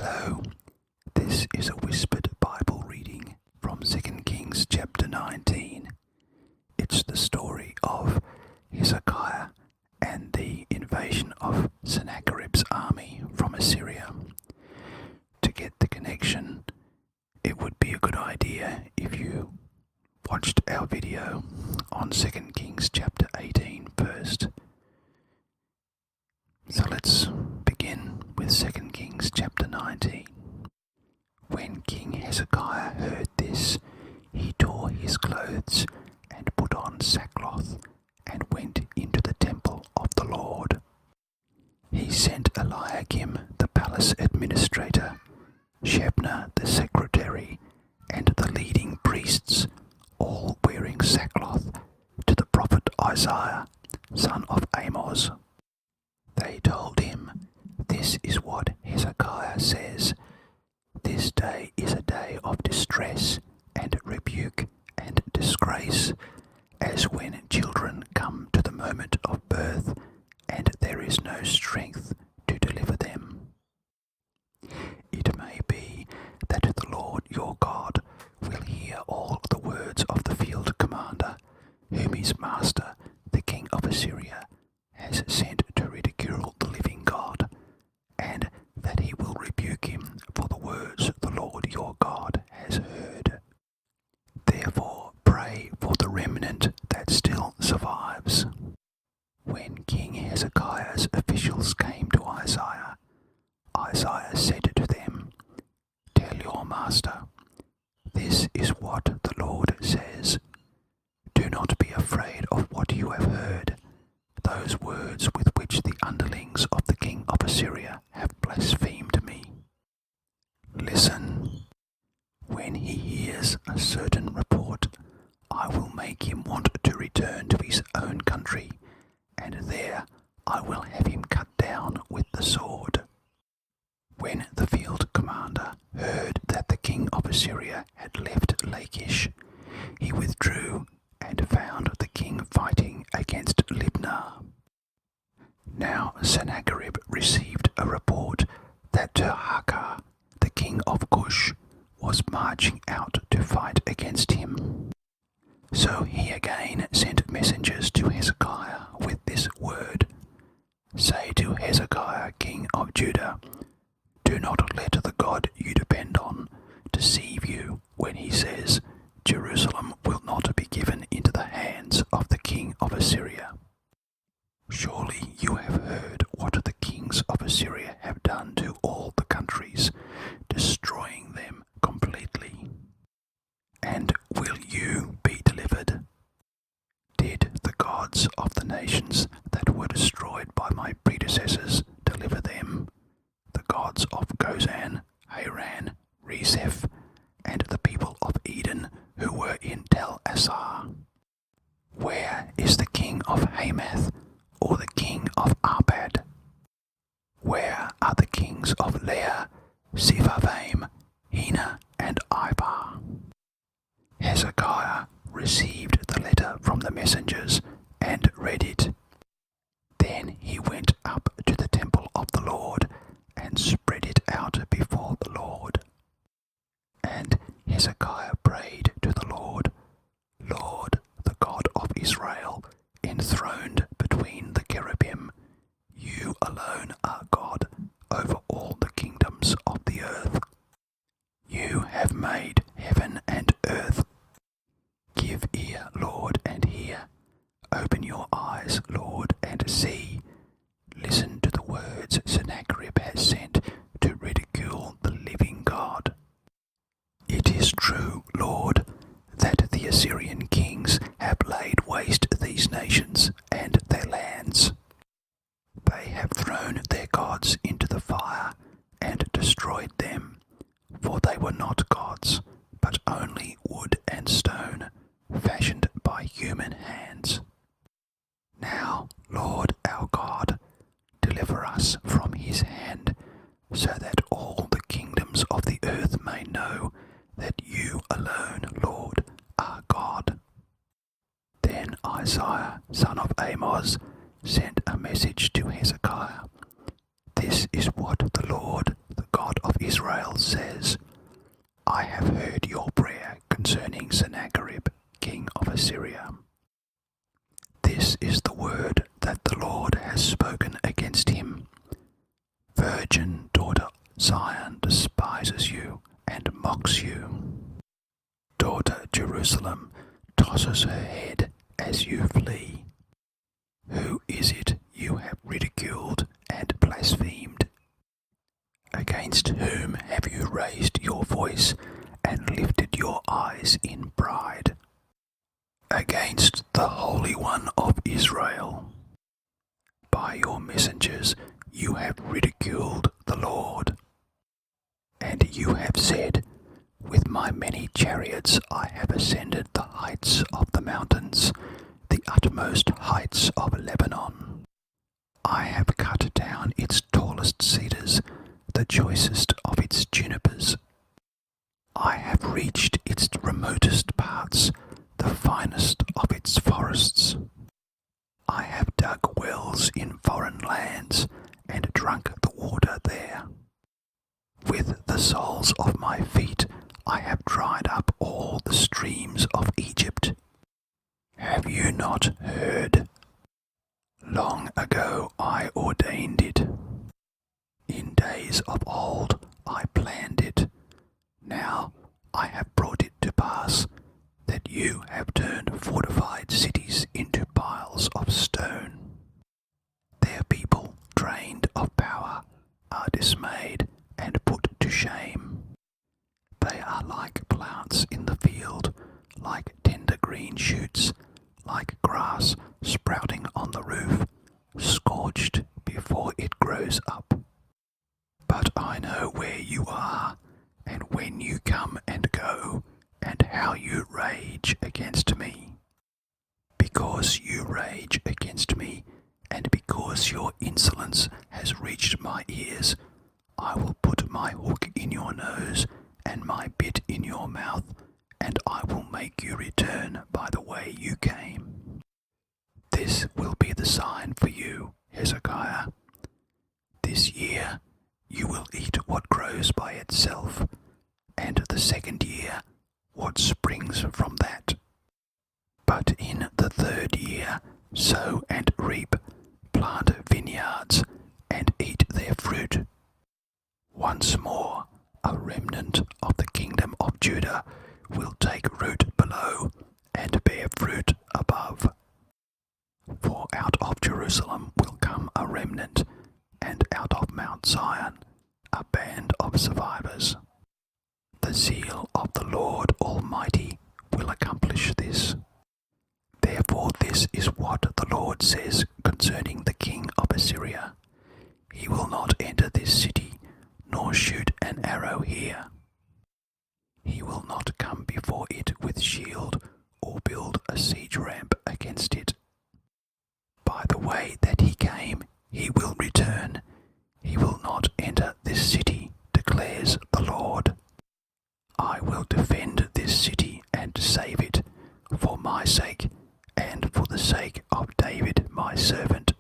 Hello, this is a whispered Bible reading from 2 Kings chapter 19. It's the story of Hezekiah and the invasion of Sennacherib's army from Assyria. To get the connection, it would be a good idea if you watched our video on 2 Kings chapter 18 first. So let's begin with 2 Kings chapter 19. When King Hezekiah heard this, he tore his clothes and put on sackcloth and went into the temple of the Lord. He sent Eliakim the palace administrator, Shebna the secretary, and the leading priests, all wearing sackcloth, to the prophet Isaiah, son of Amoz. They told him, "This is what Hezekiah says. This day is a day of distress and rebuke and disgrace, as when children come to the moment of birth, and there is no strength to deliver them. It may be that the Lord your God will hear all the words of the field commander, whom his master, the king of Assyria, has sent to ridicule the living God, and that he will rebuke him for the words the Lord your God has heard. Therefore pray for the remnant that still survives." When King Hezekiah's officials came to Isaiah, Isaiah said to them, "Tell your master, this is what the Lord says. Do not be afraid of what you have heard, those words with which the underlings of the king of Assyria have blasphemed me. Listen. When he hears a certain report, I will make him want to return to his own country, and there I will have him cut down with the sword." When the field commander heard that the king of Assyria had left Lachish, he withdrew and found the king fighting against Libnah. Now Sennacherib received a report that Tirhakah, the king of Cush, was marching out to fight against him. So he again sent messengers to Hezekiah with this word: "Say to Hezekiah, king of Judah, do not let the God you depend on deceive you when he says, 'Jerusalem will not be given into the hands of the king of Assyria.' Surely you have heard what the kings of Assyria have done to all the countries, destroying them completely. And will you be delivered? Did the gods of the nations that were destroyed by my predecessors deliver them? The gods of Gozan, Haran, Rezeph, and the people of Eden who were in Tel Assar? Where is the king of Hamath, or the king of Arpad? Where are the kings of Leah, Sepharvaim, Hena, and Ibar?" Hezekiah received the letter from the messengers and read it. Then he went up to the temple of the Lord and spread it out before the Lord. And Hezekiah prayed to the Lord, "Lord, the God of Israel, enthroned between the cherubim, you alone are God over all the kingdoms of the earth. You have made heaven and earth. Give ear, Lord, and hear. Open your eyes, Lord, and see. Listen to the words Sennacherib has sent to ridicule the living God. It is true, Lord, that the Assyrian kings have laid waste these nations and their lands. They have thrown their gods into the fire and destroyed them, for they were not gods, but only wood and stone, fashioned by human hands. Now, Lord our God, deliver us from his hand, so that all the kingdoms of the earth may know that you alone, Lord, are God." Then Isaiah, son of Amoz, sent a message to Hezekiah. "This is what the Lord, the God of Israel, Israel says, I have heard your prayer concerning Sennacherib, king of Assyria. This is the word that the Lord has spoken against him. Virgin daughter Zion despises you and mocks you. Daughter Jerusalem tosses her head as you flee. Who is it you have ridiculed and blasphemed? Against whom have you raised your voice and lifted your eyes in pride? Against the Holy One of Israel. By your messengers you have ridiculed the Lord. And you have said, with my many chariots I have ascended the heights of the mountains, the utmost heights of Lebanon. I have cut down its tallest cedars, the choicest of its junipers. I have reached its remotest parts, the finest of its forests. I have dug wells in foreign lands and drunk the water there. With the soles of my feet I have dried up all the streams of Egypt. Have you not heard? Long ago I ordained it. In days of old I planned it. Now I have brought it to pass that you have turned fortified cities into piles of stone. Their people, drained of power, are dismayed and put to shame. They are like plants in the field, like tender green shoots, like grass sprouting on the roof, scorched before it grows up. But I know where you are, and when you come and go, and how you rage against me. Because you rage against me, and because your insolence has reached my ears, I will put my hook in your nose and my bit in your mouth, and I will make you return by the way you came. This will be the sign for you, Hezekiah. This year you will eat what grows by itself, and the second year what springs from that. But in the third year sow and reap, plant vineyards, and eat their fruit. Once more a remnant of the kingdom of Judah will take root below and bear fruit above. For out of Jerusalem will come a remnant, and out of Mount Zion a band of survivors. The zeal of the Lord Almighty will accomplish this. Therefore this is what the Lord says concerning the king of Assyria. He will not enter this city, nor shoot an arrow here. He will not come before it with shield, or build a siege ramp against it. By the way that he came, he will return. He will not enter this city, declares the Lord. I will defend this city and save it, for my sake, and for the sake of David my servant.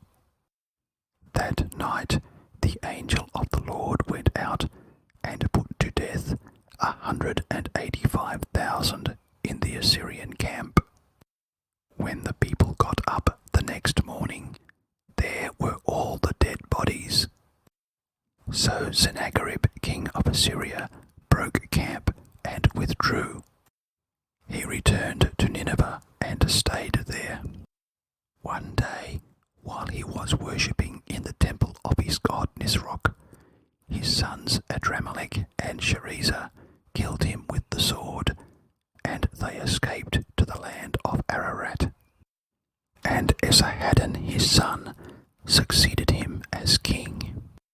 That night the angel of the Lord went out and put to death 185,000 in the Assyrian camp. When the people got up the next morning, there were all the dead bodies. So Sennacherib, king of Assyria, broke camp and withdrew. He returned to Nineveh and stayed there. One day, while he was worshipping in the temple of his god Nisroch, his sons Adramelech and Sharezer killed him with the sword, and they escaped to the land of Ararat. And Esarhaddon his son succeeded